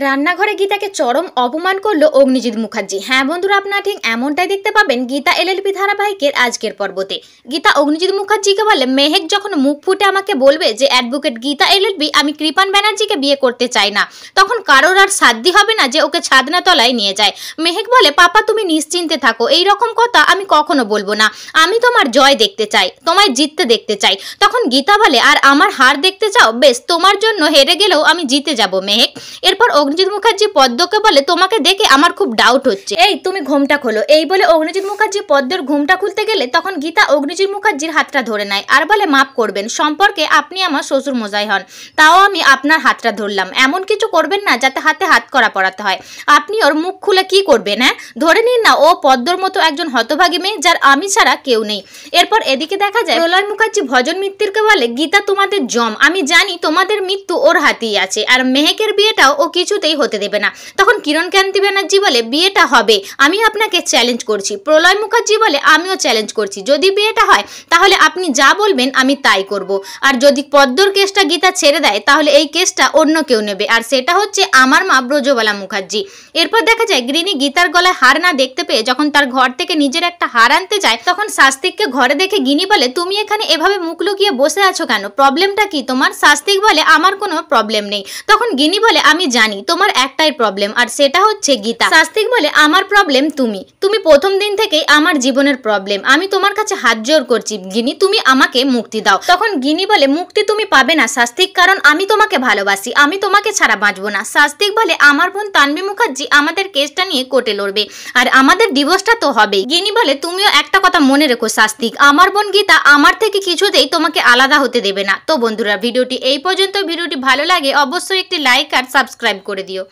রান্নাঘরে গীতাকে চরম অপমান করলো অগ্নিজিৎ মুখার্জি। হ্যাঁ বন্ধুরা, আপনারা ঠিক এমনটাই দেখতে পাবেন গীতা এলএলবি ধারাবাহিকের আজকের পর্বতে। গীতা অগ্নিজিৎ মুখার্জিকে বলে, মেহেক যখন মুখ ফুটে আমাকে বলবে যে অ্যাডভোকেট গীতা এলএলবি আমি কৃপান ব্যানার্জিকে বিয়ে করতে চাই না, তখন কারোর আর সাধ্য হবে না যে ওকে ছাদনা তলায় নিয়ে যায়। মেহেক বলে, পাপা তুমি নিশ্চিন্তে থাকো, এই রকম কথা আমি কখনো বলবো না, আমি তোমার জয় দেখতে চাই, তোমায় জিততে দেখতে চাই। তখন গীতা বলে, আর আমার হার দেখতে চাও? বেশ, তোমার জন্য হেরে গেলেও আমি জিতে যাব মেহেক। এরপর অগ্নিজিৎ মুখার্জি পদ্মকে বলে, তোমাকে দেখে আমার খুব ডাউট হচ্ছে, এই তুমি ঘুমটা খোলো। এই বলে অগ্নিজিৎ মুখার্জি পদ্মের ঘুমটা খুলতে গেলে তখন গীতা অগ্নিজিৎ মুখার্জির হাতটা ধরে নেয় আর বলে, মাফ করবেন, সম্পর্কে আপনি আমার শ্বশুর মশাই হন, তাও আমি আপনার হাতটা ধরলাম, এমন কিছু করবেন না যাতে হাতে হাত করা পড়াতে হয়। আপনি ওর মুখ খুলে কি করবেন? হ্যাঁ, ধরে নিন না ও পদ্মর মতো একজন হতভাগী মেয়ে যার আমি ছাড়া কেউ নেই। এরপর এদিকে দেখা যায় প্রলয় মুখার্জি ভজন মিত্তিরকে বলে, গীতা তোমাদের জম, আমি জানি তোমাদের মৃত্যু ওর হাতেই আছে, আর মেহেকের বিয়েটাও ও কিছুতেই হতে দেবে না। তখন কিরণকান্তি ব্যানার্জি বলে, বিয়েটা হবে, আমি আপনাকে চ্যালেঞ্জ করছি। প্রলয় মুখার্জি বলে, আমিও চ্যালেঞ্জ করছি, যদি বিয়েটা হয় তাহলে আপনি যা বলবেন আমি তাই করব, আর যদি পদ্মর কেসটা গীতা ছেড়ে দেয় তাহলে এই কেসটা অন্য কেউ নেবে, আর সেটা হচ্ছে আমার মা ব্রজবালা মুখার্জি। এরপর দেখা যায় গৃহিণী গীতার গলায় হার না দেখতে পেয়ে যখন তার ঘর থেকে নিজের একটা হার আনতে যায়, তখন শাস্তিককে ঘরে দেখে গিনি বলে, তুমি এখানে এভাবে মুখ লুকিয়ে বসে আছো কেন, প্রবলেমটা কি তোমার? শাস্তিক বলে, আমার কোনো প্রবলেম নেই। তখন গিনি বলে, আমি জানি তোমার একটাই প্রবলেম, আর সেটা হচ্ছে গীতা। শাস্তিক বলে, আমার প্রবলেম তুমি প্রথম দিন থেকেই আমার জীবনের প্রবলেম, আমি তোমার কাছে হাত জোর করছি গিনি, তুমি আমাকে মুক্তি দাও। তখন গিনি বলে, মুক্তি তুমি পাবে না শাস্তিক, কারণ আমি তোমাকে ভালোবাসি, আমি তোমাকে ছাড়া বাঁচবো না। শাস্তিক বলে, আমার বোন তানভি মুখার্জি আমাদের কেসটা নিয়ে কোর্টে লড়বে, আর আমাদের ডিভোর্সটা তো হবে। গিনি বলে, তুমিও একটা কথা মনে রেখো শাস্তিক, আমার বোন গীতা আমার থেকে কিছুতেই তোমাকে আলাদা হতে দেবে না। তো বন্ধুরা, ভিডিওটি এই পর্যন্ত। ভিডিওটি ভালো লাগে অবশ্যই একটি লাইক আর সাবস্ক্রাইব করে দিও।